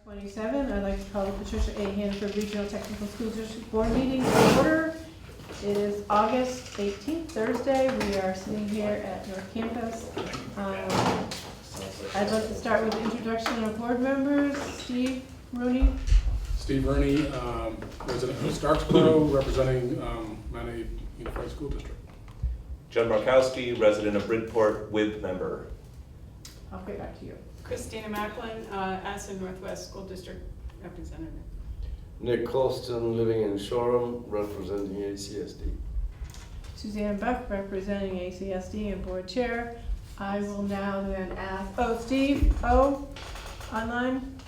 27, I'd like to call the Patricia A. Hannaford Regional Technical School District Board meeting to order. It is August 18th, Thursday. We are sitting here at North Campus. I'd like to start with the introduction of board members. Steve Rooney. Steve Rooney, resident of Starksboro, representing Mount Unified School District. John Markowski, resident of Bridport, with member. I'll get back to you. Christina Macklin, Aston Northwest School District representative. Nick Colston, living in Shoreham, representing ACSD. Suzanne Buck, representing ACSD and board chair. I will now then ask, Steve, online?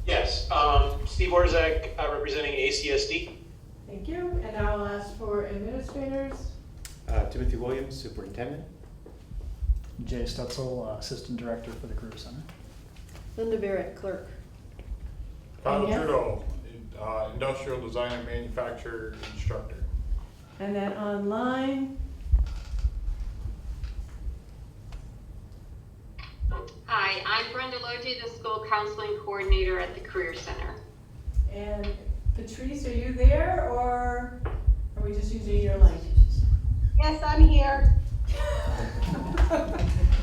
Yes, Steve Orzak, representing ACSD. Thank you. And I will ask for administrators. Timothy Williams, superintendent. Jay Stutzel, assistant director for the Career Center. Linda Barrett, clerk. Kyle Yes. Trudeau, industrial design and manufacturer instructor. And then online, Hi, I'm Brenda Logie, the school counseling coordinator at the Career Center. and Patrice, are you there or are we just using your link? Yes, I'm here.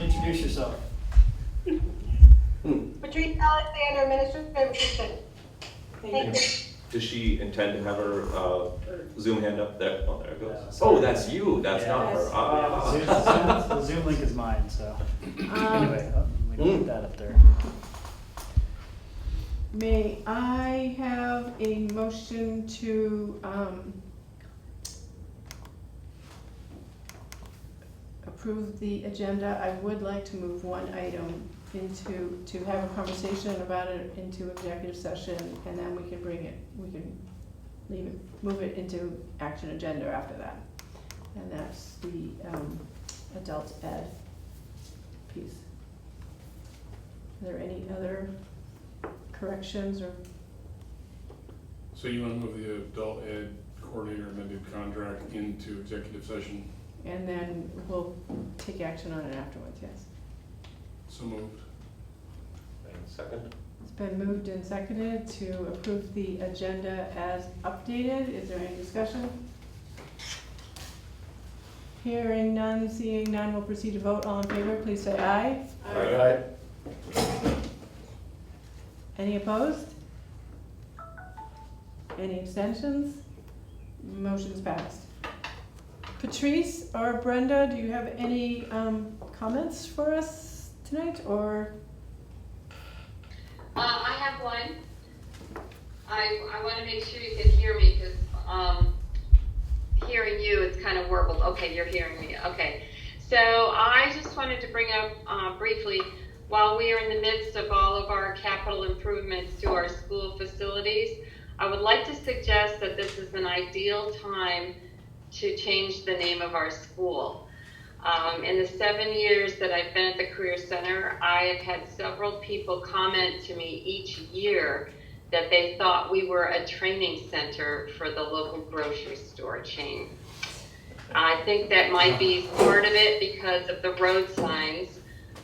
Introduce yourself. Patrice Alexander, administrative assistant. Thank you. Does she intend to have her Zoom hand up there? Oh, there it goes. Yeah, Oh, that's you. That's not her. Yes. Ah. The Zoom link is mine, so anyway, we can put that up there. May I have a motion to approve the agenda? I would like to move one item to have a conversation about it into executive session, and then we can move it into action agenda after that. And that's the adult ed piece. Are there any other corrections or? So you want to move the adult ed coordinator amended contract into executive session? And then we'll take action on it afterwards, yes. So moved. Second. It's been moved and seconded to approve the agenda as updated. Is there any discussion? Hearing none, seeing none, we'll proceed to vote. All in favor, please say aye. Aye. Any opposed? Any abstentions? Motion's passed. Patrice or Brenda, do you have any comments for us tonight, or? I have one. I want to make sure you can hear me because hearing you, it's kind of warbled. Okay, you're hearing me. Okay. So I just wanted to bring up briefly, while we are in the midst of all of our capital improvements to our school facilities, I would like to suggest that this is an ideal time to change the name of our school. In the 7 years that I've been at the Career Center, I have had several people comment to me each year that they thought we were a training center for the local grocery store chain. I think that might be part of it because of the road signs,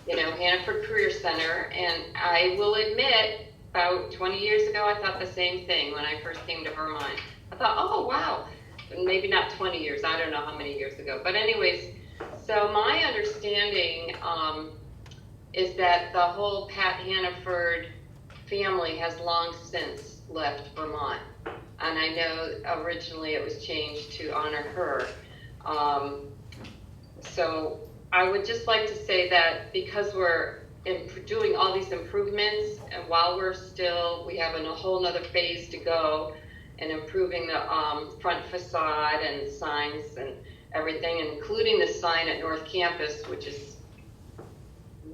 Hannaford Career Center, and I will admit, about 20 years ago, I thought the same thing when I first came to Vermont. I thought, oh, wow, maybe not 20 years, I don't know how many years ago, but anyways, so my understanding is that the whole Pat Hannaford family has long since left Vermont. And I know originally it was changed to honor her. So I would just like to say that because we're doing all these improvements, and while we have a whole nother phase to go in improving the front facade and signs and everything, including the sign at North Campus, which is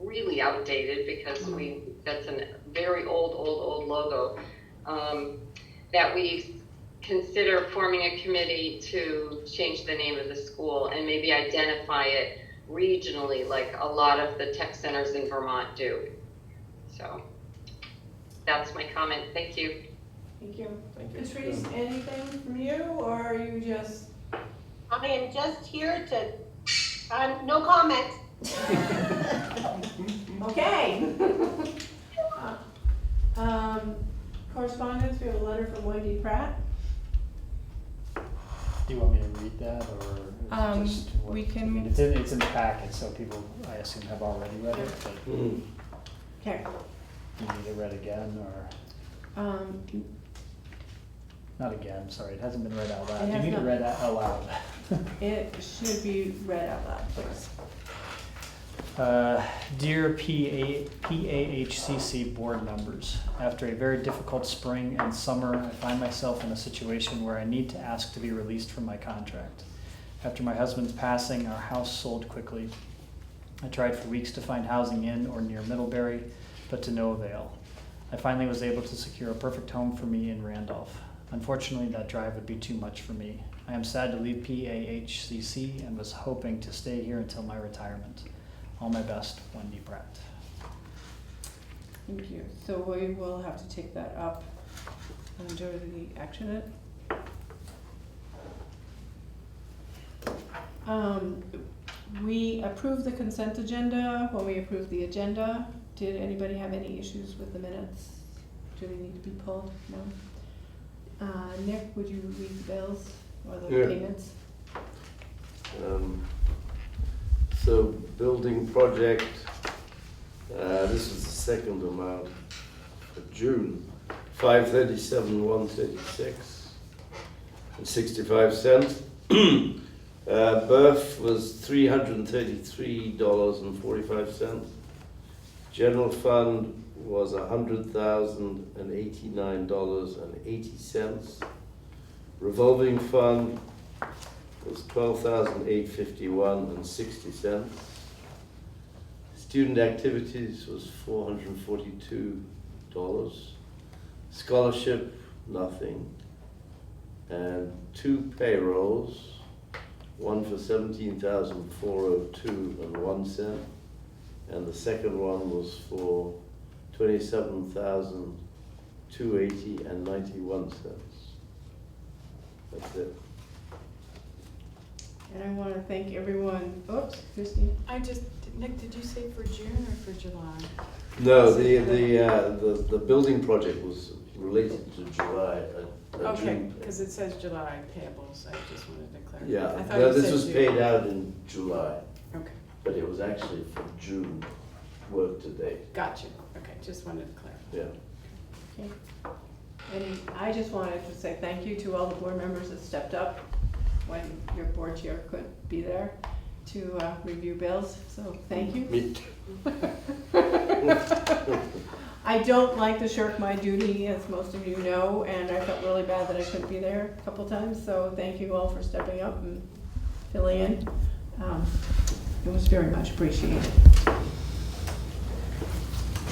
really outdated because that's a very old logo, that we consider forming a committee to change the name of the school and maybe identify it regionally like a lot of the tech centers in Vermont do. So that's my comment. Thank you. Thank you. Patrice, anything from you, or are you just? I am just here to, no comment. Okay. letter from Wendy Pratt? Do you want me to read that, or is it just what? We can- I mean, it's in the packet, so people, I assume, have already read it, but Mm. Okay. do you need it read again, or, not again, sorry, it hasn't been read out loud. It Do you has need it not. read out loud? It should be read out loud, please. Dear PAHCC board members, after a very difficult spring and summer, I find myself in a situation where I need to ask to be released from my contract. After my husband's passing, our house sold quickly. I tried for weeks to find housing in or near Middlebury, but to no avail. I finally was able to secure a perfect home for me in Randolph. Unfortunately, that drive would be too much for me. I am sad to leave PAHCC and was hoping to stay here until my retirement. All my best, Wendy Pratt. Thank you. So we will have to take that up under the action. We approved the consent agenda when we approved the agenda. Did anybody have any issues with the minutes? Do they need to be pulled? No? Nick, would you read the bills or the Yeah. payments? So building project, this is the second amount for June, 537,136 and 65 cents. Birth was $333.45. General fund was $100,089.80. Revolving fund was $12,851.60. Student activities was $442. Scholarship, nothing. And 2 payrolls, one for $17,402.01, and the second one was for $27,280.91. That's it. And I want to thank everyone. Oops, Christine. Nick, did you say for June or for July? No, the building project was related to July. Okay, June. because it says July payables, I just wanted to clarify. Yeah, I thought no, you this said was June. paid out in July, Okay, but it was actually for June work to date. gotcha, okay, just wanted to clarify. Yeah. Okay. And I just wanted to say thank you to all the board members that stepped up when your board chair couldn't be there to review bills, so thank you. Me I don't like to shirk my duty, as most of you know, and I felt really bad that I couldn't be there a couple times, so thank you all for stepping up and filling in. It was very much appreciated.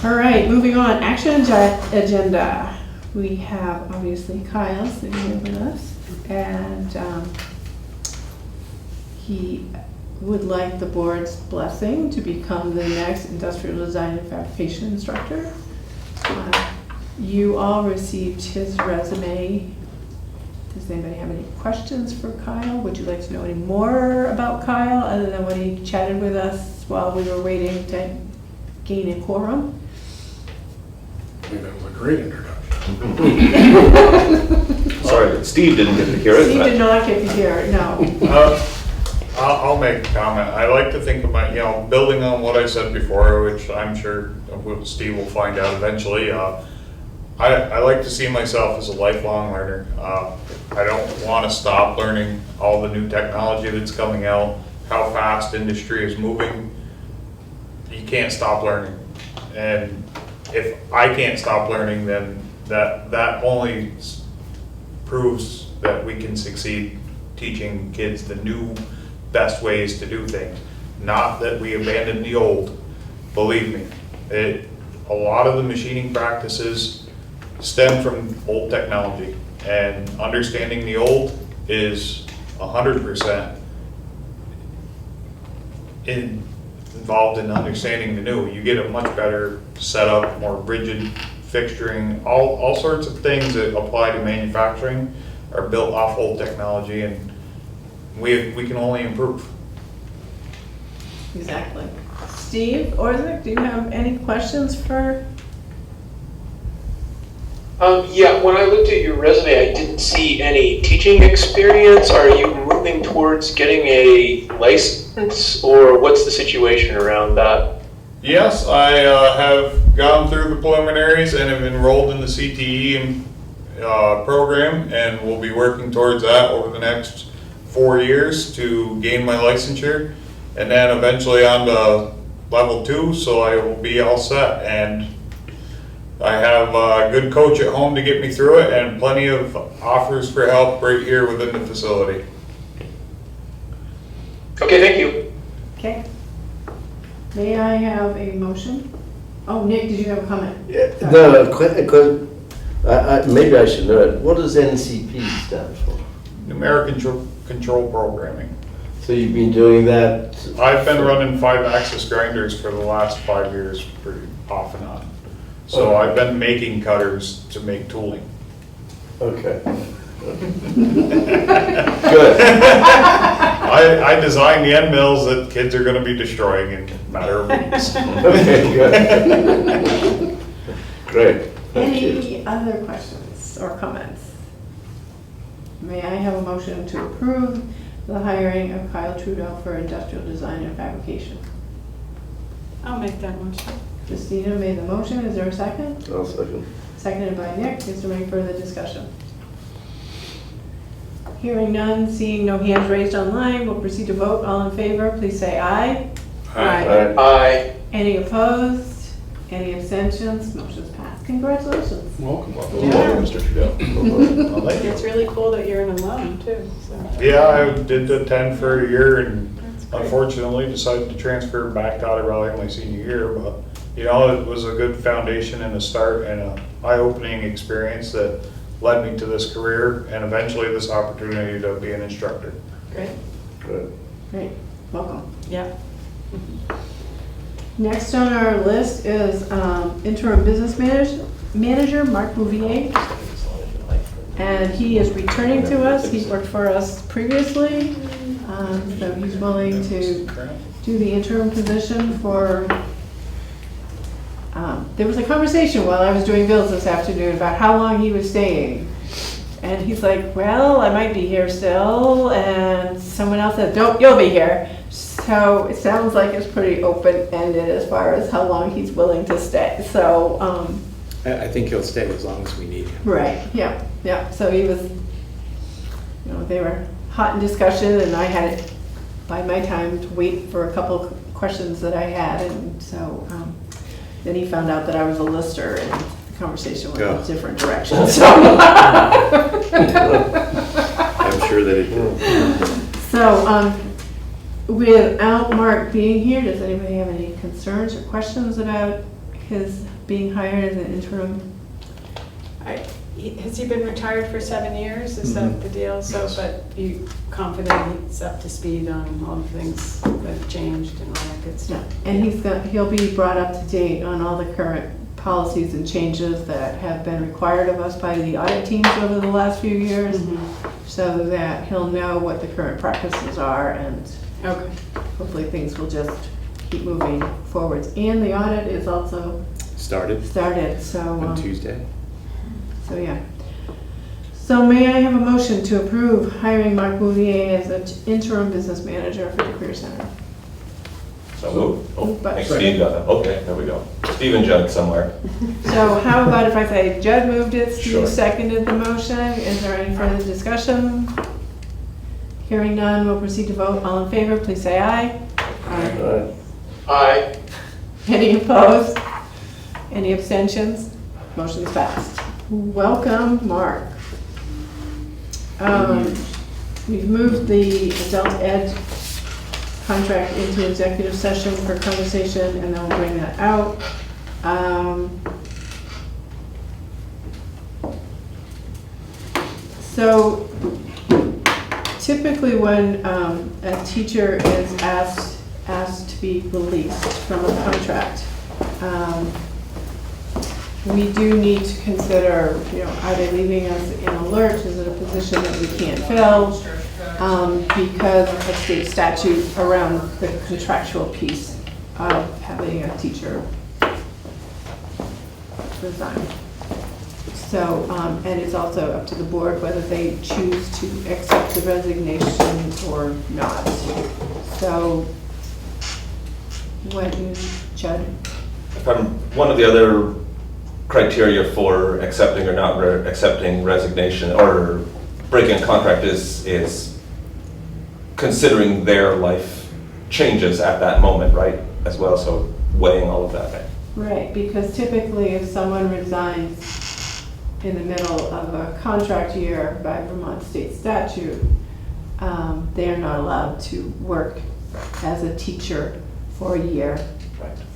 All right, moving on, action agenda. We have obviously Kyle sitting here with us, and he would like the board's blessing to become the next industrial design and fabrication instructor. You all received his resume. Does anybody have any questions for Kyle? Would you like to know any more about Kyle other than what he chatted with us while we were waiting to gain a quorum? I think that was a great introduction. Sorry that Steve didn't get to hear it. Steve but- did not get to hear it, no. I'll make a comment. I like to think about, building on what I said before, which I'm sure Steve will find out eventually. I like to see myself as a lifelong learner. I don't want to stop learning all the new technology that's coming out, how fast industry is moving. You can't stop learning. And if I can't stop learning, then that only proves that we can succeed teaching kids the new best ways to do things. Not that we abandon the old. Believe me, a lot of the machining practices stem from old technology, and understanding the old is 100% involved in understanding the new. You get a much better setup, more rigid fixturing, all sorts of things that apply to manufacturing are built off old technology, and we can only improve. Exactly. Steve Orzik, do you have any questions for Yeah, when I looked at your resume, I didn't see any teaching experience. Are you moving towards getting a license, or what's the situation around that? Yes, I have gone through the preliminaries and have enrolled in the CTE program, and will be working towards that over the next 4 years to gain my licensure, and then eventually on to level 2, so I will be all set. And I have a good coach at home to get me through it, and plenty of offers for help right here within the facility. Okay, thank you. Okay. May I have a motion? Oh, Nick, did you have a comment? No, maybe I should know it. What does NCP stand for? Numeric control programming. So you've been doing that? I've been running 5-axis grinders for the last 5 years, pretty off and on. So I've been making cutters to make tooling. Okay. Good. I designed the end mills that kids are going to be destroying in a matter of weeks. Okay, good. Great. Thank you. Any other questions or comments? May I have a motion to approve the hiring of Kyle Trudeau for industrial design and fabrication? I'll make that motion. Christina made the motion. Is there a second? I'll second. Seconded by Nick. Is there any further discussion? Hearing none, seeing no hands raised online, we'll proceed to vote. All in favor, please say aye. Aye. Aye. Any opposed? Any abstentions? Motion's passed. Congratulations. Welcome. Yeah. Mr. Trudeau. It's really cool that you're an alum too, so. Yeah, I did attend for a year, and That's great. unfortunately decided to transfer back to Otter Valley my senior year. But you know, it was a good foundation and a start and an eye-opening experience that led me to this career and eventually this opportunity to be an instructor. Great, Good. Great. Welcome. yeah. Next on our list is interim business manager Mark Bouvier. And he is returning to us. He's worked for us previously. So he's willing to do the interim position for, there was a conversation while I was doing bills this afternoon about how long he was staying. And he's like, well, I might be here still. And someone else said, don't, you'll be here. So it sounds like it's pretty open-ended as far as how long he's willing to stay. So, I think he'll stay as long as we need him. right, yeah, yeah. So he was, they were hot in discussion, and I had it by my time to wait for a couple of questions that I had. And so then he found out that I was a lister, and the conversation went in a different direction. So. I'm sure that it will. So, without Mark being here, does anybody have any concerns or questions about his being hired as an interim? Has he been retired for 7 years? Is that the deal? So, but you confident he's up to speed on all the things that have changed and all that good Yeah, stuff? and he'll be brought up to date on all the current policies and changes that have been required of us by the audit teams over the last few years, so that he'll know what the current practices are, and Okay. hopefully things will just keep moving forwards. And the audit is also Started started, so. on Tuesday. So, yeah. So may I have a motion to approve hiring Mark Bouvier as an interim business manager for the Career Center? So moved. Oh, Moved by- I think Steve got that. Okay, there we go. Steve and Judd somewhere. So how about if I say Judd moved it, Steve Sure. seconded the motion? Is there any further discussion? Hearing none, we'll proceed to vote. All in favor, please say aye. Aye. Aye. Any opposed? Any abstentions? Motion's passed. Welcome, Mark. We've moved the adult ed contract into executive session for conversation, and then we'll bring that out. So typically when a teacher is asked to be released from a contract, we do need to consider, are they leaving us in a lurch? Is it a position that we can't fill? Because of state statute around the contractual piece of having a teacher resign. So, and it's also up to the board whether they choose to accept the resignation or not. So, what is, Judd? One of the other criteria for accepting or not accepting resignation or breaking a contract is considering their life changes at that moment, right, as well, so weighing all of that. Right, because typically if someone resigns in the middle of a contract year by Vermont state statute, they are not allowed to work as a teacher for a year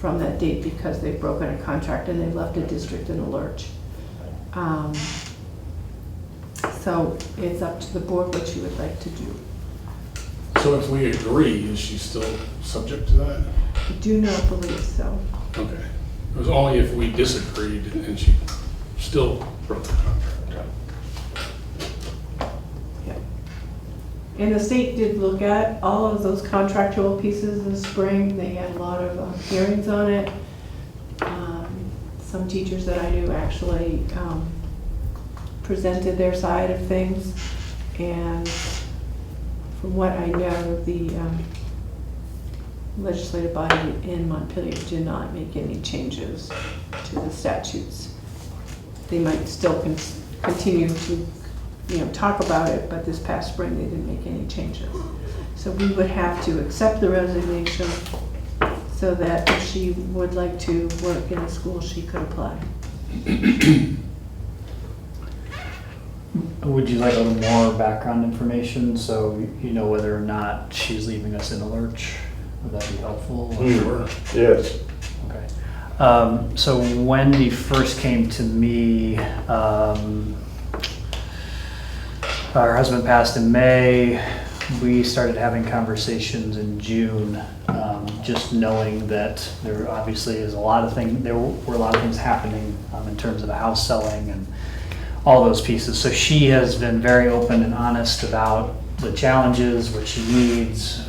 from that date because they've broken a contract and they've left a district in a lurch. So it's up to the board what you would like to do. So if we agree, is she still subject to that? I do not believe so. Okay. It was only if we disagreed and she still broke the contract. And the state did look at all of those contractual pieces this spring. They had a lot of hearings on it. Some teachers that I knew actually presented their side of things. And from what I know, the legislative body in Montpelier did not make any changes to the statutes. They might still continue to talk about it, but this past spring they didn't make any changes. So we would have to accept the resignation so that if she would like to work in a school, she could apply. Would you like a little more background information so you know whether or not she's leaving us in a lurch? Would that be helpful? Sure. Yes. Okay. So Wendy first came to me, our husband passed in May. We started having conversations in June, just knowing that there obviously is a lot of things, there were a lot of things happening in terms of the house selling and all those pieces. So she has been very open and honest about the challenges, what she needs,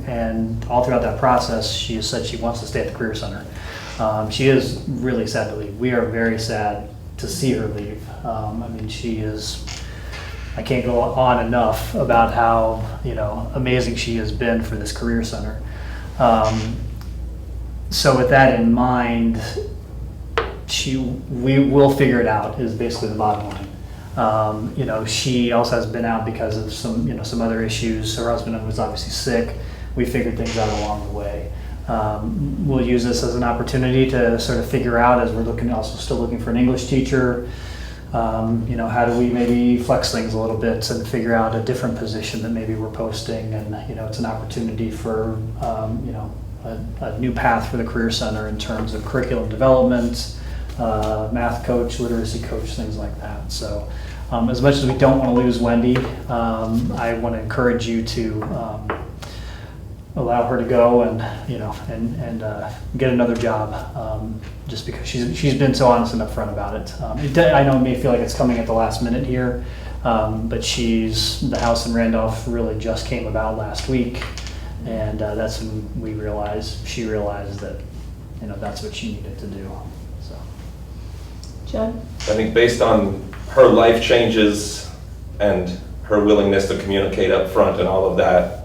and all throughout that process, she has said she wants to stay at the Career Center. She is really sad to leave. We are very sad to see her leave. She is, I can't go on enough about how, amazing she has been for this Career Center. So with that in mind, we will figure it out is basically the bottom line. She also has been out because of some other issues. Her husband was obviously sick. We figured things out along the way. We'll use this as an opportunity to sort of figure out, as we're still looking for an English teacher, how do we maybe flex things a little bit and figure out a different position that maybe we're posting, and it's an opportunity for a new path for the Career Center in terms of curriculum development, math coach, literacy coach, things like that. So as much as we don't want to lose Wendy, I want to encourage you to allow her to go and get another job, just because she's been so honest and upfront about it. I know it may feel like it's coming at the last minute here, but the house in Randolph really just came about last week, and that's when she realized that that's what she needed to do. So, Jen? I think based on her life changes and her willingness to communicate up front and all of that,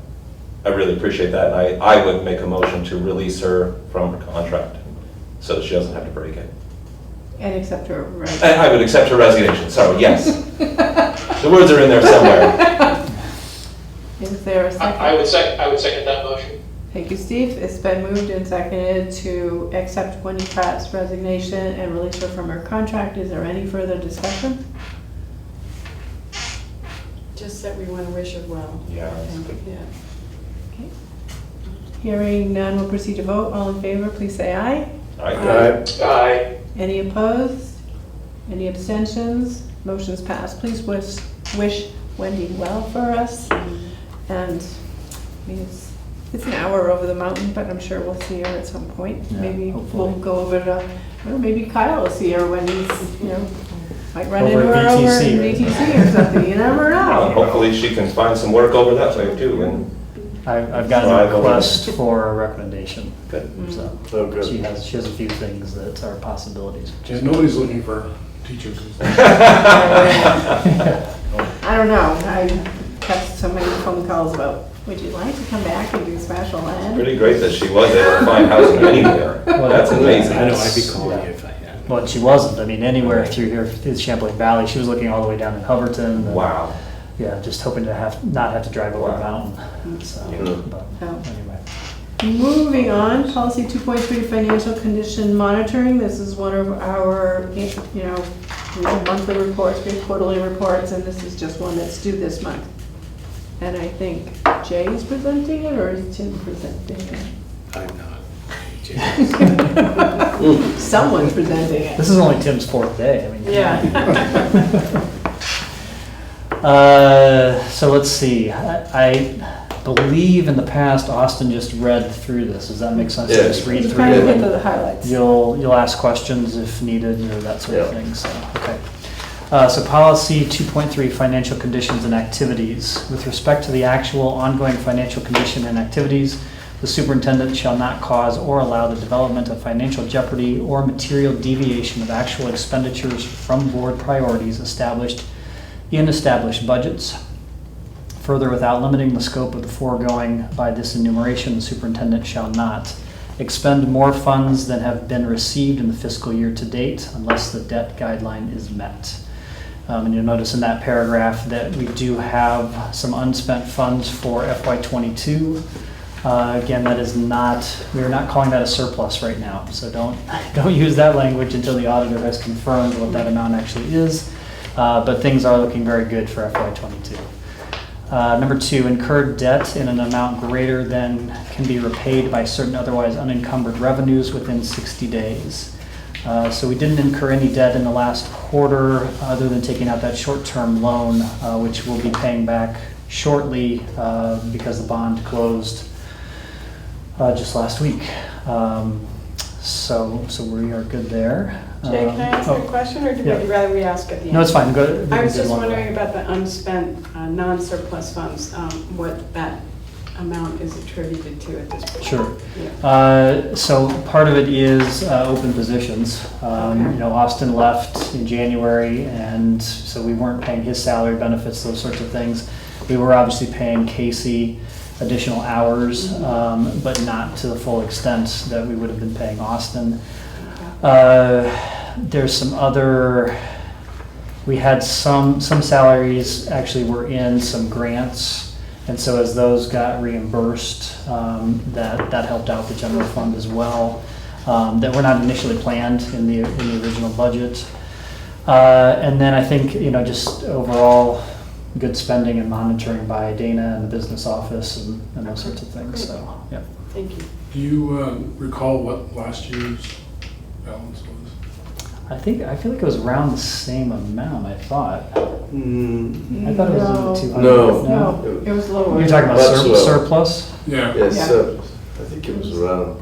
I really appreciate that, and I would make a motion to release her from her contract so that she doesn't have to break it. And accept her resignation. And I would accept her resignation, sorry, yes. The words are in there somewhere. Is there a second? I would second that motion. Thank you, Steve. It's been moved and seconded to accept Wendy Pratt's resignation and release her from her contract. Is there any further discussion? Just that we want to wish her well. Yeah. Yeah. Okay. Hearing none, we'll proceed to vote. All in favor, please say aye. Aye. Aye. Any opposed? Any abstentions? Motion's passed. Please wish Wendy well for us. And it's an hour over the mountain, but I'm sure we'll see her at some point. Yeah, Maybe hopefully. we'll go over to, or maybe Kyle will see her when he's, might run Over into at her over VTC, in right? VTC or something. You never know. Hopefully she can find some work over that way too, and I've gotten Drive a over request for a recommendation, Good. so Oh, good. she has a few things that are possibilities. Yeah, nobody's looking for teachers. I don't know, I got so many phone calls about, would you like to come back and do special ed? Pretty great that she was able to find housing anywhere. Well, That's amazing. I know, I'd be calling you if I had. Well, she wasn't, I mean, anywhere through here, through the Champlain Valley, she was looking all the way down in Hubbardton. and, Wow. Yeah, just hoping to not have to drive over the mountain, so, Yeah. but Oh. anyway. Moving on, policy 2.3, financial condition monitoring. This is one of our, we have monthly reports, we have quarterly reports, and this is just one that's due this month. And I think Jay is presenting it, or is Tim presenting it? I'm not. Someone's presenting it. This is only Tim's 4th day, I mean. Yeah. So let's see, I believe in the past, Austin just read through this, does that make sense? Yeah. Just read Just through kind of it, get the highlights. you'll ask questions if needed, or that sort of Yeah. thing, so, okay. So policy 2.3, financial conditions and activities. With respect to the actual ongoing financial condition and activities, the superintendent shall not cause or allow the development of financial jeopardy or material deviation of actual expenditures from board priorities established budgets. Further, without limiting the scope of the foregoing by this enumeration, the superintendent shall not expend more funds than have been received in the fiscal year to date unless the debt guideline is met. And you'll notice in that paragraph that we do have some unspent funds for FY22. Again, that is not, we are not calling that a surplus right now, so don't use that language until the auditor has confirmed what that amount actually is. But things are looking very good for FY22. Number 2, incurred debt in an amount greater than can be repaid by certain otherwise unencumbered revenues within 60 days. So we didn't incur any debt in the last quarter other than taking out that short-term loan, which we'll be paying back shortly because the bond closed just last week. So we are good there. Jay, can I ask a question, or would yeah. you rather we ask at the end? No, it's fine. Go. I was do just one. wondering about the unspent, non-surplus funds, what that amount is attributed to at this point. Sure. Yeah. So part of it is open positions. Okay. Austin left in January, and so we weren't paying his salary, benefits, those sorts of things. We were obviously paying Casey additional hours, but not to the full extent that we would have been paying Austin. There's some other, we had some salaries actually were in some grants, and so as those got reimbursed, that helped out the general fund as well, that were not initially planned in the original budget. And then I think, just overall good spending and monitoring by Dana and the business office and those sorts of things, so, yeah. Thank you. Do you recall what last year's balance was? I feel like it was around the same amount, I thought. I thought it was in the 200. No, it was lower. You're talking about That's lower. surplus? Yeah. Yes, Yeah. I think it was around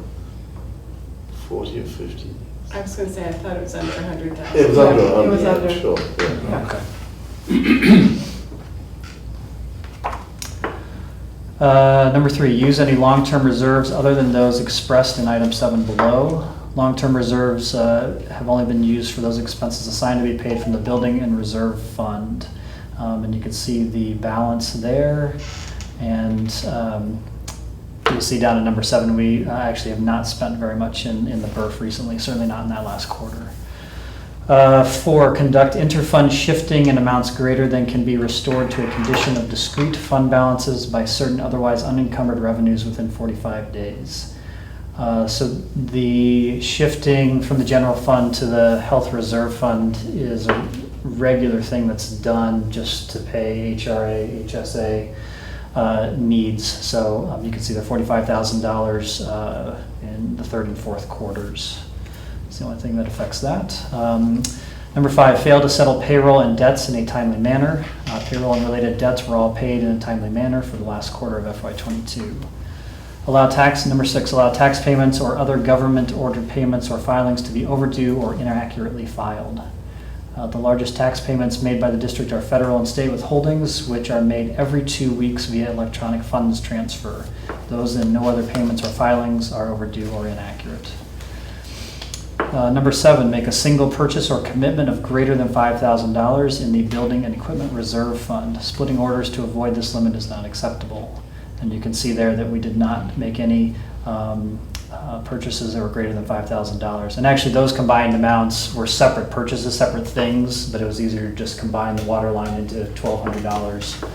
40 or 50. I was gonna say, I thought it was under 100,000. It was Yeah, under it 100, was yeah, under. sure, yeah. Number 3, use any long-term reserves other than those expressed in item 7 below. Long-term reserves have only been used for those expenses assigned to be paid from the building and reserve fund. And you can see the balance there. And you'll see down in number 7, we actually have not spent very much in the BRF recently, certainly not in that last quarter. 4, conduct interfund shifting in amounts greater than can be restored to a condition of discrete fund balances by certain otherwise unencumbered revenues within 45 days. So the shifting from the general fund to the health reserve fund is a regular thing that's done just to pay HRA, HSA needs. So you can see the $45,000 in the 3rd and 4th quarters. It's the only thing that affects that. Number 5, fail to settle payroll and debts in a timely manner. Payroll and related debts were all paid in a timely manner for the last quarter of FY22. Number 6, allow tax payments or other government ordered payments or filings to be overdue or inaccurately filed. The largest tax payments made by the district are federal and state withholdings, which are made every 2 weeks via electronic funds transfer. Those and no other payments or filings are overdue or inaccurate. Number 7, make a single purchase or commitment of greater than $5,000 in the Building and Equipment Reserve Fund. Splitting orders to avoid this limit is not acceptable. And you can see there that we did not make any purchases that were greater than $5,000. And actually those combined amounts were separate purchases, separate things, but it was easier to just combine the water line into $1,200.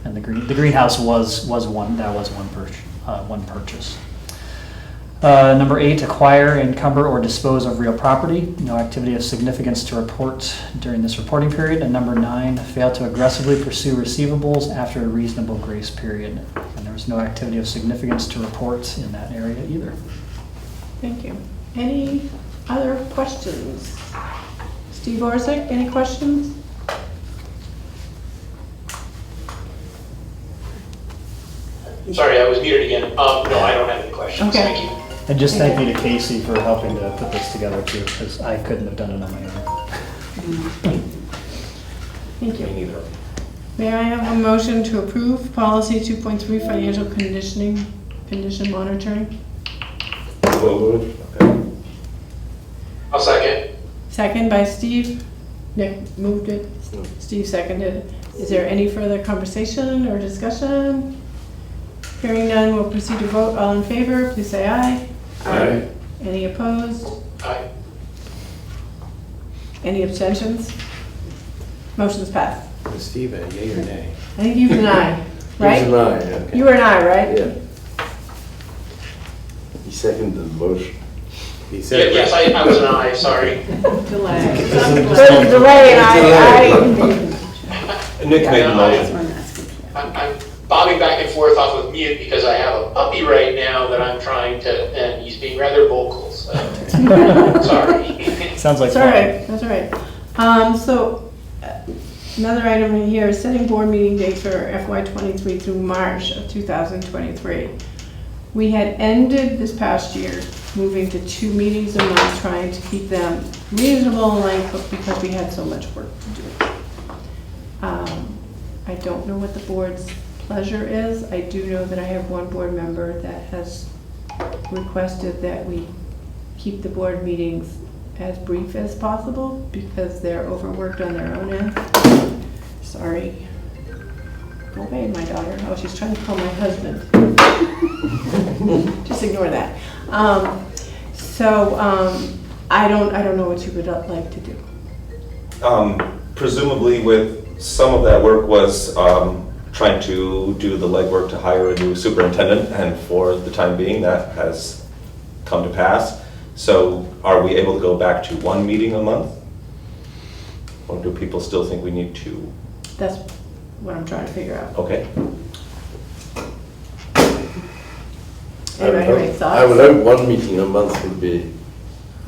And the greenhouse was one purchase. Number 8, acquire, encumber, or dispose of real property. No activity of significance to report during this reporting period. And number 9, fail to aggressively pursue receivables after a reasonable grace period. And there was no activity of significance to report in that area either. Thank you. Any other questions? Steve Orsick, any questions? Sorry, I was muted again. No, I don't have any questions. Okay. Thank you. And just thank you to Casey for helping to put this together too, because I couldn't have done it on my own. Thank you. May I have a motion to approve policy 2.3 financial condition monitoring? I'll second. Second by Steve. Nick moved it. Steve seconded. Is there any further conversation or discussion? Hearing none, we'll proceed to vote. All in favor, please say aye. Aye. Any opposed? Aye. Any abstentions? Motion's passed. Steve, yea or nay? I think you and I, right? He's an aye, okay. You and I, right? Yeah. He seconded the motion. He Yeah, said. yes, I was an aye, sorry. Delay. There's a delay and Nick made the motion. I'm bobbing back and forth off of mute because I have a puppy right now that I'm trying to, and he's being rather vocal, so, sorry. Sounds like That's all fun. right, that's all right. Another item in here is setting board meeting dates for FY '23 through March of 2023. We had ended this past year moving to 2 meetings a month, trying to keep them reasonable in length, but because we had so much work to do. I don't know what the board's pleasure is. I do know that I have one board member that has requested that we keep the board meetings as brief as possible because they're overworked on their own end. Sorry. Go away, my daughter. Oh, she's trying to call my husband. Just ignore that. I don't know what you would like to do. Presumably with some of that work was trying to do the legwork to hire a new superintendent, and for the time being that has come to pass. So are we able to go back to 1 meeting a month? Or do people still think we need 2? That's what I'm trying to figure out. Okay. Anybody have any thoughts? I would hope 1 meeting a month would be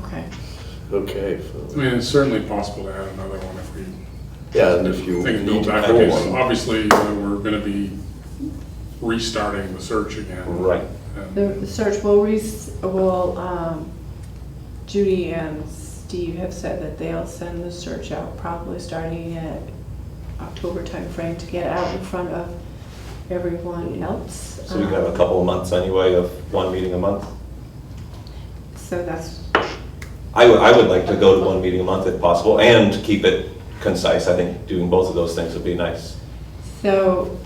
Okay. okay. I mean, it's certainly possible to add another one if we Yeah, and if you think need build back. to call Because one. obviously, we're gonna be restarting the search again. Right. And The search will, Judy and Steve have said that they'll send the search out probably starting at October timeframe to get out in front of everyone else. So we have a couple of months anyway of 1 meeting a month. So that's, I would like to go to 1 meeting a month if possible and keep it concise. I think doing both of those things would be nice. so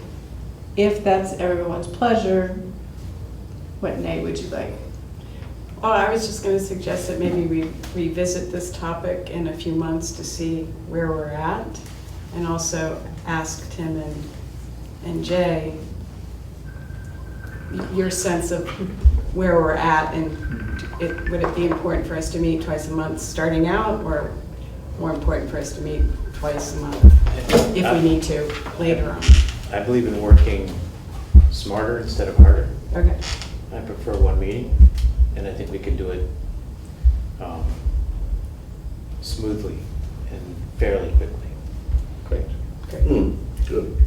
if that's everyone's pleasure, what nay would you like? Well, I was just gonna suggest that maybe we revisit this topic in a few months to see where we're at, and also ask Tim and Jay your sense of where we're at, and would it be important for us to meet twice a month starting out, or more important for us to meet twice a month if we need to later on? I believe in working smarter instead of harder. Okay. I prefer 1 meeting, and I think we can do it smoothly and fairly quickly. Great. Good.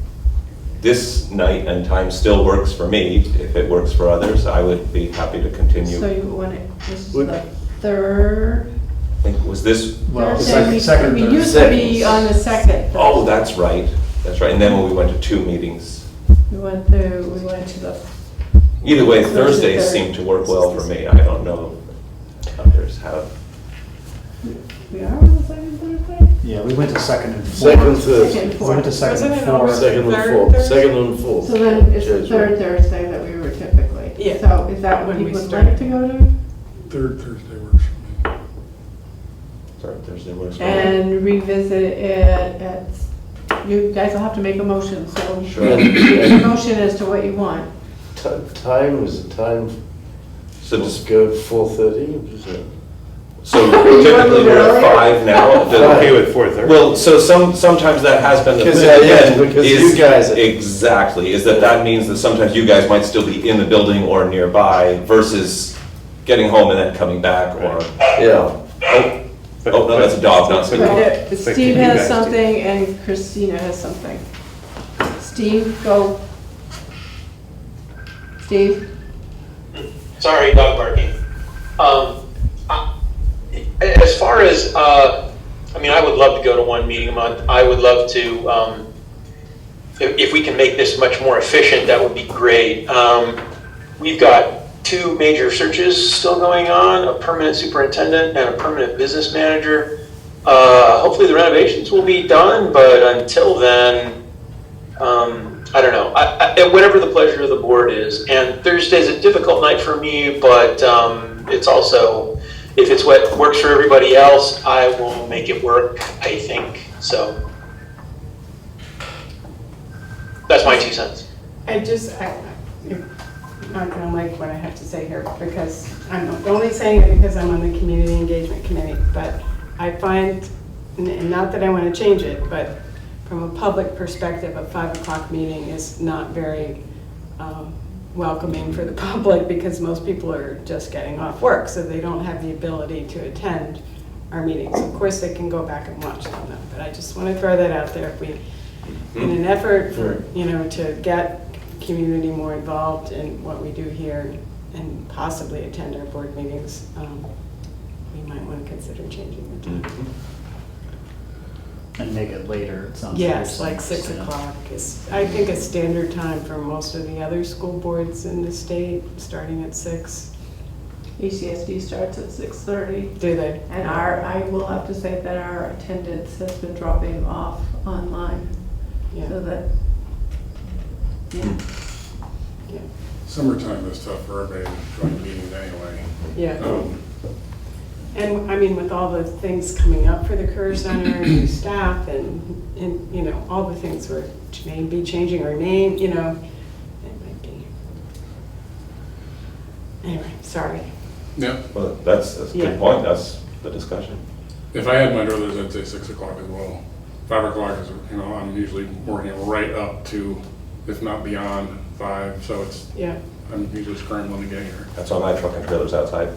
This night and time still works for me. If it works for others, I would be happy to continue. So you want it, this is Would- the third? I think Was this, Well, Thursday, second we Thursday. used to be on the second. oh, that's right, and then when we went to 2 meetings. We went to the, Either way, Thursday, Thursdays third. seem to work well for me, I don't know others have. we are on the second Thursday? Yeah, we went to second and fourth. Second Thursday. Second, We went to fourth. second Wasn't and it always fourth. Second and Third fourth, Thursday? second and fourth. So then it's the Judge. third Thursday that we were typically. Yeah. So is that what When we people would started. like to go to? Third Thursday works for me. Sorry, Thursday works for me. And revisit it at, you guys will have to make a motion, so. Sure. Make a motion as to what you want. Time, is the time, So just just, go 4:30? so typically we're at 5 now. Is that okay with 4:30? Well, so sometimes that has been the Because, thing, yeah, again, because is- you guys- Exactly, is that means that sometimes you guys might still be in the building or nearby versus getting home and then coming back, or, Yeah. oh, no, that's a dog, not But, Cindy. But Steve can you has guys do- something and Christina has something. Steve, go. Steve? Sorry, dog barking. As far as, I mean, I would love to go to one meeting a month. I would love to, if we can make this much more efficient, that would be great. We've got 2 major searches still going on, a permanent superintendent and a permanent business manager. Hopefully the renovations will be done, but until then, I don't know. Whatever the pleasure of the board is. And Thursday's a difficult night for me, but it's also, if it's what works for everybody else, I will make it work, I think. So that's my 2 cents. I'm not gonna like what I have to say here, because I'm only saying it because I'm on the community engagement committee, but I find, and not that I wanna change it, but from a public perspective, a 5 o'clock meeting is not very welcoming for the public, because most people are just getting off work, so they don't have the ability to attend our meetings. Of course, they can go back and watch them, though, but I just wanna throw that out there. If we, in an effort for, to get community more involved in what we do here and possibly attend our board meetings, we might want to consider changing the time. And make it later, it sounds like. Yes, like 6 o'clock is, I think, a standard time for most of the other school boards in the state, starting at 6. ECSD starts at 6:30. Do they? And I will have to say that our attendance has been dropping off online, Yeah. so that, yeah. Summertime is tough for everybody, joint meetings anyway. Yeah. Um, And, I mean, with all the things coming up for the Career Center, new staff, and, all the things we're maybe changing our name, it might be. Anyway, sorry. Yeah, Well, that's a Yeah. good point, that's the discussion. if I had my druthers, I'd say 6 o'clock as well. 5 o'clock is, I'm usually working right up to, if not beyond 5, so Yeah. I'm usually scrambling to get here. That's why my truck and trailer's outside.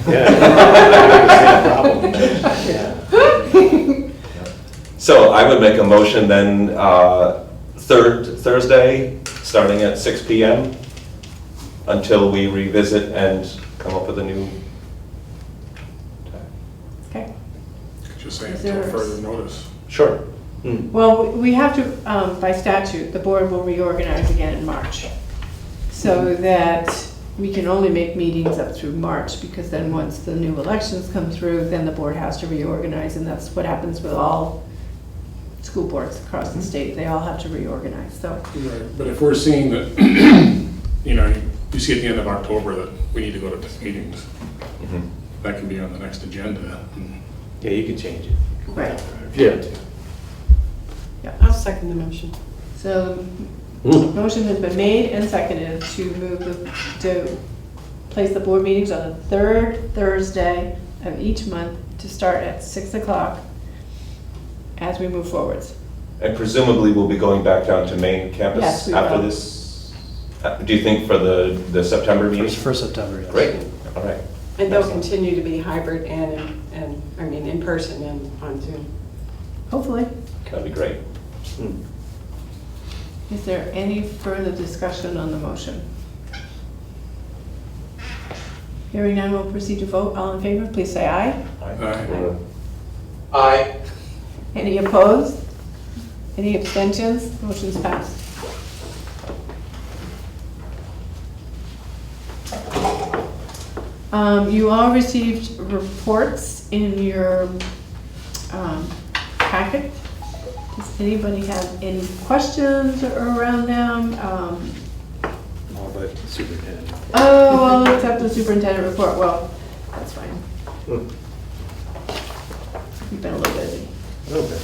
Yeah. So I would make a motion then, third Thursday, starting at 6 PM, until we revisit and come up with a new time. Okay. Just say Is until there- further notice. Sure. Well, we have to, by statute, the board will reorganize again in March. So that we can only make meetings up through March, because then once the new elections come through, then the board has to reorganize, and that's what happens with all school boards across the state. They all have to reorganize, so. Right, but if we're seeing that, you see at the end of October that we need to go to meetings, Mhm. that can be on the next agenda. Yeah, you can change it. Right. Yeah. I'll second the motion. So, motion has been made and seconded to place the board meetings on the third Thursday of each month to start at 6 o'clock as we move forwards. And presumably we'll be going back down to main Yes, campus we after will. this? Do you think for the September meeting? For September, yes. Great, all right. And they'll Excellent. continue to be hybrid and in person and on Zoom. Hopefully. That'd be great. Is there any further discussion on the motion? Hearing none, we'll proceed to vote. All in favor, please say aye. Aye. Aye. Any opposed? Any abstentions? Motion's passed. You all received reports in your packet. Does anybody have any questions around them? All but superintendent. Oh, well, except the superintendent report, well, that's fine. You've been a little busy. A little bit.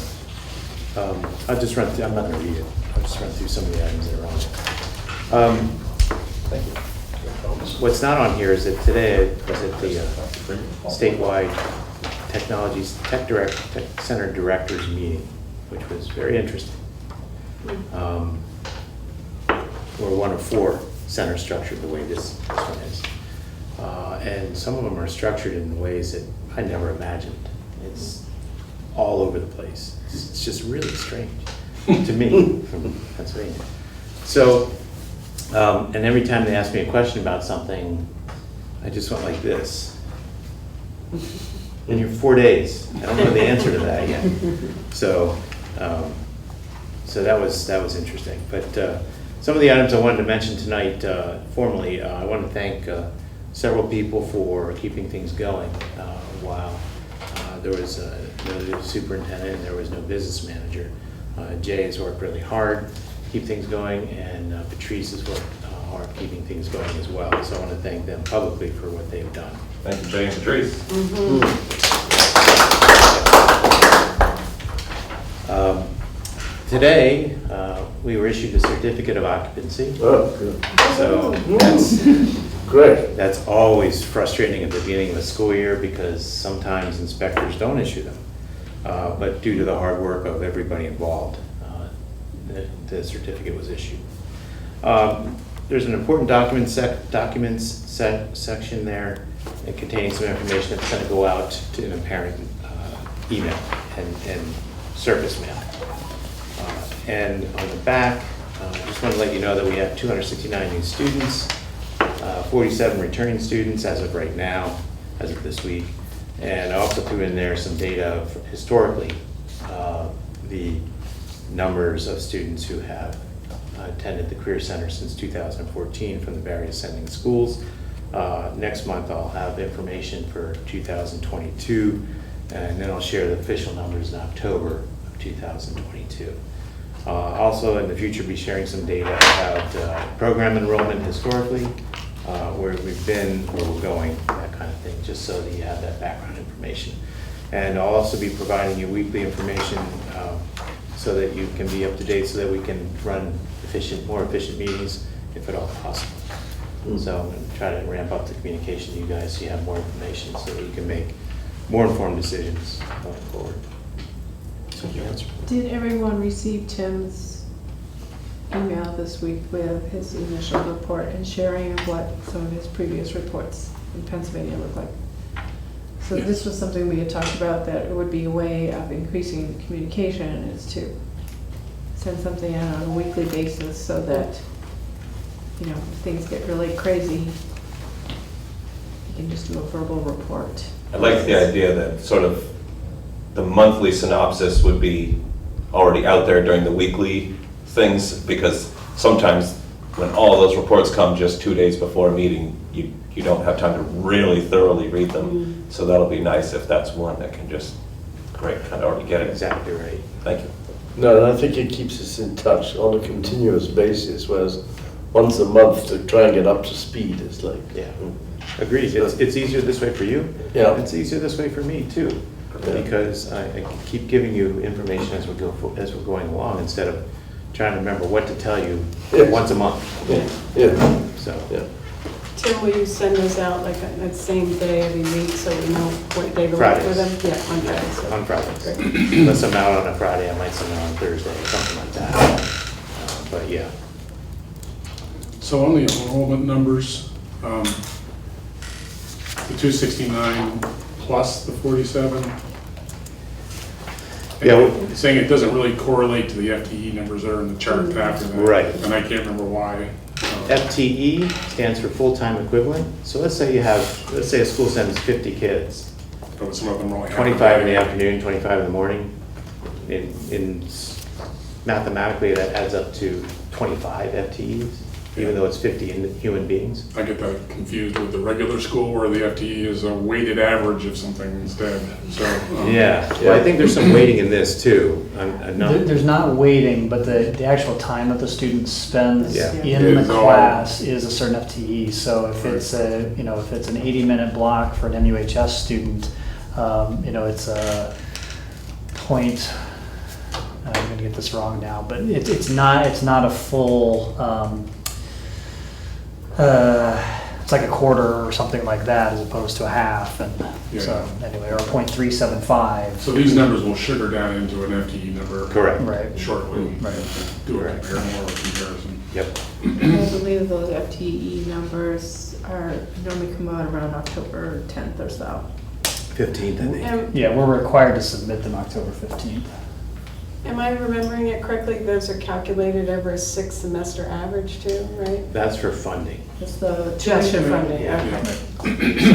I'll just run through, I'm not gonna read it, I'll just run through some of the items that are on it. Thank you. What's not on here is that today was at the statewide technologies tech center directors meeting, which was very interesting. We're one of 4 centers structured the way this one is. And some of them are structured in ways that I never imagined. It's all over the place. It's just really strange to me from Pennsylvania. So, and every time they ask me a question about something, I just went like this. In your 4 days, I don't know the answer to that yet. So, so that was interesting. But some of the items I wanted to mention tonight formally, I want to thank several people for keeping things going while there was no superintendent and there was no business manager. Jay has worked really hard to keep things going, and Patrice has worked hard keeping things going as well. So I want to thank them publicly for what they've done. Thank you, Jay and Patrice. Today, we were issued a certificate of occupancy. Oh, good. So that's Great. That's always frustrating at the beginning of the school year because sometimes inspectors don't issue them. But due to the hard work of everybody involved, the certificate was issued. There's an important documents section there and containing some information that's going to go out to an parent email and surface mail. And on the back, I just want to let you know that we have 269 new students, 47 returning students as of right now, as of this week. And I also threw in there some data of historically, the numbers of students who have attended the Career Center since 2014 from the various sending schools. Next month I'll have information for 2022, and then I'll share the official numbers in October of 2022. Also in the future be sharing some data about program enrollment historically, where we've been, where we're going, that kind of thing, just so that you have that background information. And I'll also be providing you weekly information so that you can be up to date, so that we can run more efficient meetings if at all possible. So I'm going to try to ramp up the communication to you guys so you have more information so that you can make more informed decisions going forward. So your answer. Did everyone receive Tim's email this week with his initial report and sharing of what some of his previous reports in Pennsylvania look like? So Yes. This was something we had talked about, that it would be a way of increasing communication, is to send something out on a weekly basis so that, you know, if things get really crazy, you can just do a verbal report. I like the idea that sort of the monthly synopsis would be already out there during the weekly things, because sometimes when all those reports come just 2 days before a meeting, you don't have time to really thoroughly read them. So that'll be nice if that's one that can just, great, kind of already get it. Exactly right. Thank you. No, and I think it keeps us in touch on a continuous basis, whereas once a month to try and get up to speed is like... Yeah, agreed. It's easier this way for you. Yeah. It's easier this way for me too, because I keep giving you information as we're going along instead of trying to remember what to tell you once a month. Yeah. So. Yeah. Tim, will you send those out like on that same day every week so we know what day to look for them? Fridays. Yeah, on Fridays. So. On Fridays. Great. Unless I'm out on a Friday, I might send it on Thursday or something like that. But yeah. So on the enrollment numbers, the 269 plus the 47. Yeah, And saying it doesn't really correlate to the FTE numbers that are in the chart after that. Right. And I can't remember why. FTE stands for full-time equivalent. So let's say a school sends 50 kids. know some of them are only half a 25 in the day. afternoon, 25 in the morning. Mathematically, that adds up to 25 FTEs, even though it's 50 human beings. I get that confused with the regular school where the FTE is a weighted average of something instead, so. Yeah, well, I think there's some weighting in this too. I'm not, There's not weighting, but the actual time that the student spends Yeah. in Is the all- class is a certain FTE. So if it's if it's an 80-minute block for an MUHS student, it's a point, I'm gonna get this wrong now, but it's not a full, it's like a quarter or something like that as opposed to a half, and so anyway, or 0.375. So these numbers will sugar down into an FTE number. correct. Right. Shortly. Right. Do a Correct. comparison. Yep. I believe those FTE numbers normally come out around October 10th or so. 15th, I think. Yeah, we're required to submit them October 15th. Am I remembering it correctly? Those are calculated over a 6-semester average too, right? That's for funding. It's the Just for tuition funding, rate. okay.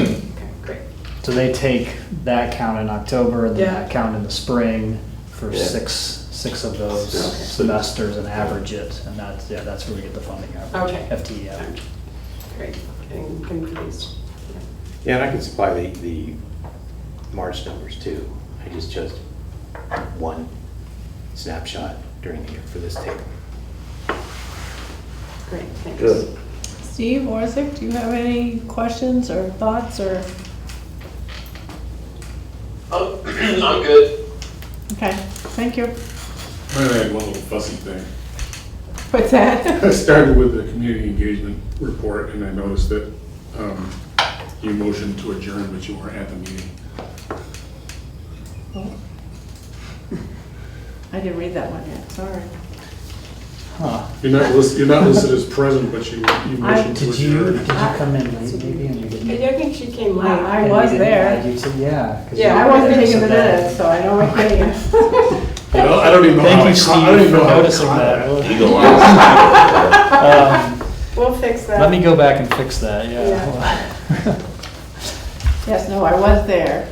Okay, great. So they take that count in October and then Yeah. that count in the spring for Yeah. six of those Okay. semesters and average it, and that's where we get the funding average. Okay. FTE average. Great, getting confused. Yeah, and I can supply the March numbers too. I just chose one snapshot during the year for this table. Great, thanks. Good. Steve, Orsic, do you have any questions or thoughts or? I'm good. Okay, thank you. I had one little fussy thing. What's that? I started with the community engagement report and I noticed that you motioned to adjourn, but you weren't at the meeting. I didn't read that one yet, sorry. Huh. You're not listed as present, but you motioned to Did you adjourn. come in late maybe and we didn't? I think she came late. I and we was didn't there. add you to- Yeah. 'cause Yeah, you- I wasn't so taking the that- minutes, so I know I can't. You know, I don't even know how Thank you, to I don't even Steve, know for how to noticing comment. that. Eagle eyes. We'll fix that. Let me go back and fix that, yeah. Yes, no, I was there.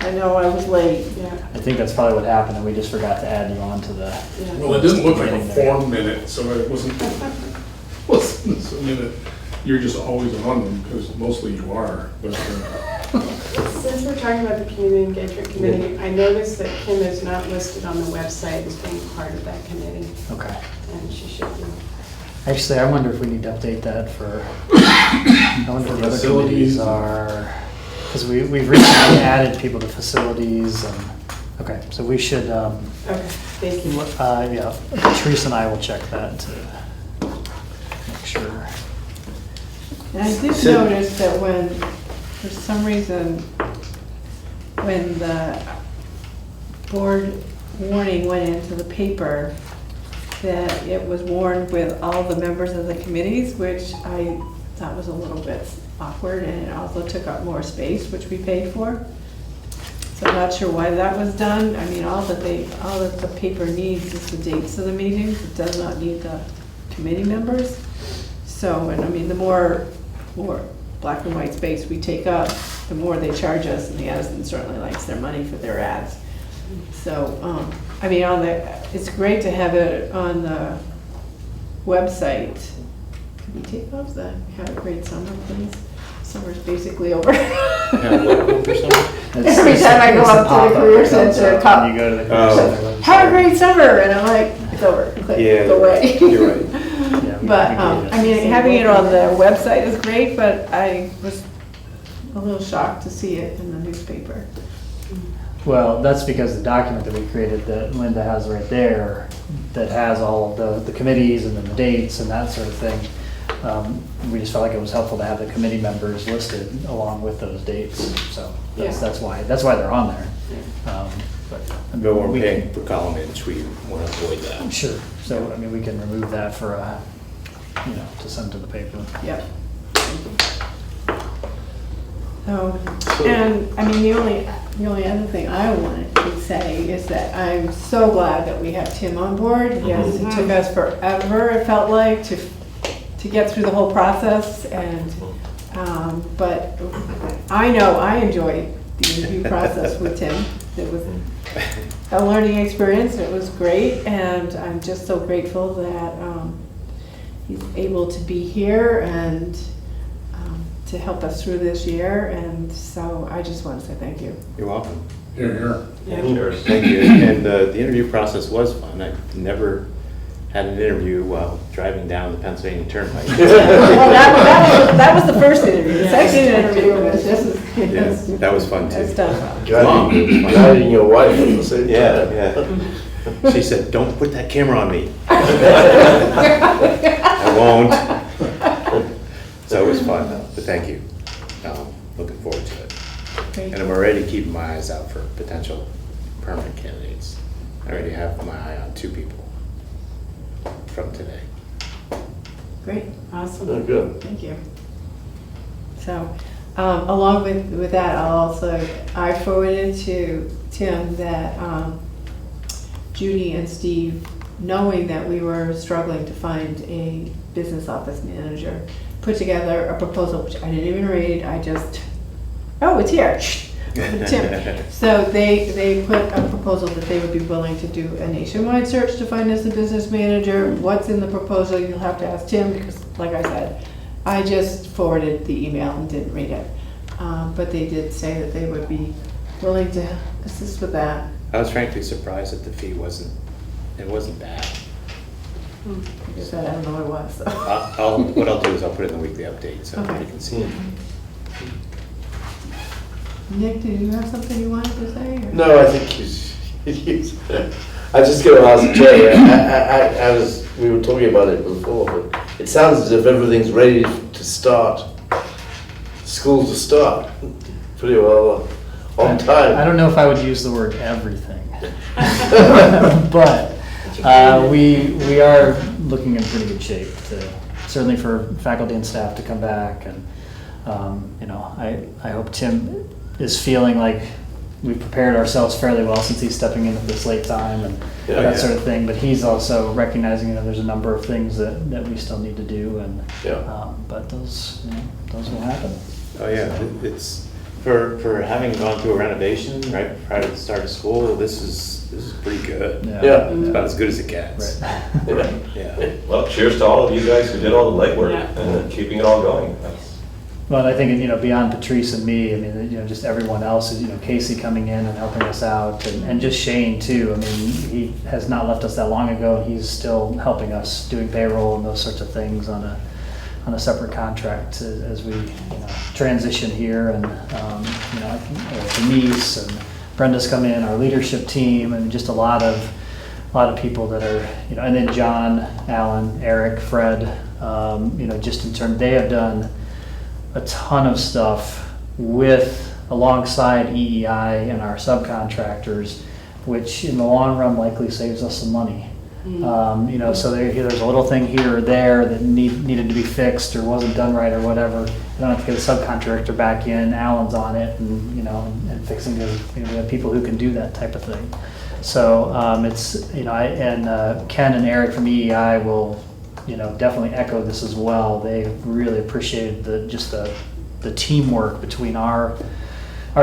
I know I was late. Yeah, I think that's probably what happened, and we just forgot to add you on to the. yeah. Well, it didn't look like a Meeting there. form minute, so it wasn't something that you're just always on them, because mostly you are, but, Since we're talking about the Community Engagement Committee, I noticed that Kim is not listed on the website as being part of that committee, Okay. and she should be. Actually, I wonder if we need to update that for, I wonder if the other Facilities. committees are, because we've recently added people to facilities and, okay, so we should, Okay, thank you. yeah, Teresa and I will check that to make sure. And I did So- notice that when, for some reason, when the board warning went into the paper, that it was warned with all the members of the committees, which I thought was a little bit awkward, and it also took up more space, which we paid for. So I'm not sure why that was done. I mean, all that the paper needs is the dates of the meetings. It does not need the committee members. So, and I mean, the more black and white space we take up, the more they charge us, and the Addison certainly likes their money for their ads. So, I mean, it's great to have it on the website. Could we take off the have a great summer, please? Summer's basically over. Every time I go up to the career center, When you go to the career center. website. have a great summer, and I'm like, it's over, click, Yeah, go away. you're right. Yeah, we- But, we do this. I mean, having it on the website is great, but I was a little shocked to see it in the newspaper. Well, that's because the document that we created that Linda has right there, that has all of the committees and then the dates and that sort of thing, we just felt like it was helpful to have the committee members listed along with those dates, so that's why they're on there. But But we're we paying can- for column inch, we want to avoid that. Sure, so, I mean, we can remove that for, to send to the paper. Yep. So, and, I mean, the only other thing I wanted to say is that I'm so glad that we have Tim on board. Yes, it took us forever, it felt like, to get through the whole process, and, but I know I enjoy the interview process with Tim. It was a learning experience, it was great, and I'm just so grateful that he's able to be here and to help us through this year, and so I just want to say thank you. You're welcome. Here. Sure. Thank you. And the interview process was fun. I never had an interview while driving down the Pennsylvania Turnpike. Well, that was the first interview. The second interview was just Yes, that was fun too. it's done well. Guiding your wife at the same time. Yeah, yeah. She said, "Don't put that camera on me." I won't. So it was fun though, but thank you. Looking forward to it. Great. And I'm already keeping my eyes out for potential permanent candidates. I already have my eye on 2 people from today. Great. Awesome. Oh, good. Thank you. So, along with that, I forwarded to Tim that Judy and Steve, knowing that we were struggling to find a business office manager, put together a proposal, which I didn't even read, it's here. Tim. So they put a proposal that they would be willing to do a nationwide search to find us a business manager. What's in the proposal, you'll have to ask Tim, because like I said, I just forwarded the email and didn't read it. But they did say that they would be willing to assist with that. I was frankly surprised that the fee wasn't bad. Like I said, I don't know what it was, so. What I'll do is I'll put it in the weekly update so Okay. you can see it. Nick, did you have something you wanted to say? Or? No, I think he's I was just going to ask Jay, we were talking about it before, but it sounds as if everything's ready to start, school to start, pretty well on time. I don't know if I would use the word everything, but we are looking in pretty good shape certainly for faculty and staff to come back, and I hope Tim is feeling like we've prepared ourselves fairly well since he's stepping into this late time and sort of thing. But he's also recognizing there's a number of things that we still need to do, and but those will happen. Oh yeah, it's for having gone through a renovation right prior to the start of school. This is pretty good. Yeah. It's about as good as it gets. Right. Yeah. Well, cheers to all of you guys who did all the legwork and keeping it all going. Well, I think, beyond Patrice and me, just everyone else is, Casey coming in and helping us out, and just Shane too. He has not left us that long ago, and he's still helping us doing payroll and those sorts of things on a separate contract as we, transition here. And, Denise and Brenda's come in, our leadership team, and just a lot of people that are, and then John, Alan, Eric, Fred, just in turn, they have done a ton of stuff alongside EEI and our subcontractors, which in the long run likely saves us some money. So there's a little thing here or there that needed to be fixed or wasn't done right or whatever. You don't have to get a subcontractor back in. Alan's on it, and and fixing it. We have people who can do that type of thing. So it's Ken and Eric from EEI will definitely echo this as well. They really appreciated the teamwork between our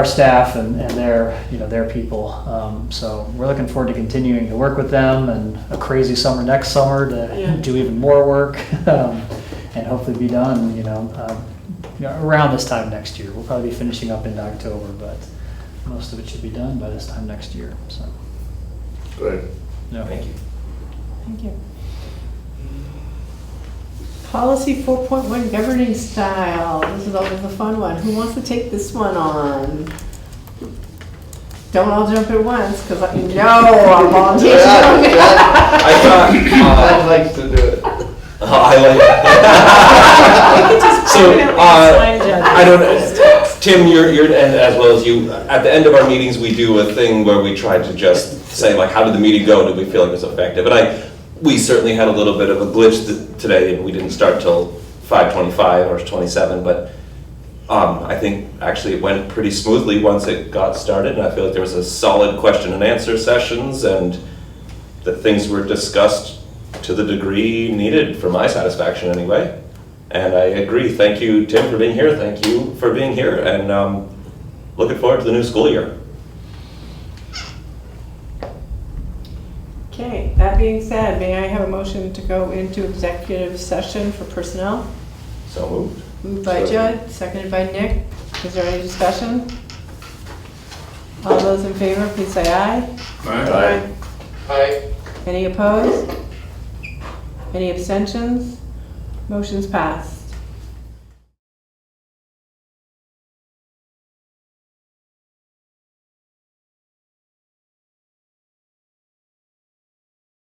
staff and their people. So we're looking forward to continuing to work with them, and a crazy summer next summer to do even more work, and hopefully be done around this time next year. We'll probably be finishing up in October, but most of it should be done by this time next year. So Great. yeah. Thank you. Thank you. Policy 4.1, governing style. This is always the fun one. Who wants to take this one on? Don't all jump at once, because I'm volunteering. I thought, I'd like to do it. I like So, I don't know, Tim, you're, and as well as you, at the end of our meetings, we do a thing where we try to just say, like, how did the meeting go? Did we feel like it was effective? And we certainly had a little bit of a glitch today, and we didn't start till 5:25 or 27, but I think actually it went pretty smoothly once it got started, and I feel like there was a solid question and answer sessions, and that things were discussed to the degree needed for my satisfaction anyway. And I agree. Thank you, Tim, for being here. Thank you for being here. And looking forward to the new school year. Okay, that being said, may I have a motion to go into executive session for personnel? So moved. Moved by Judd, seconded by Nick. Is there any discussion? All those in favor, please say aye. Aye. Aye. Any opposed? Any abstentions? Motion's passed.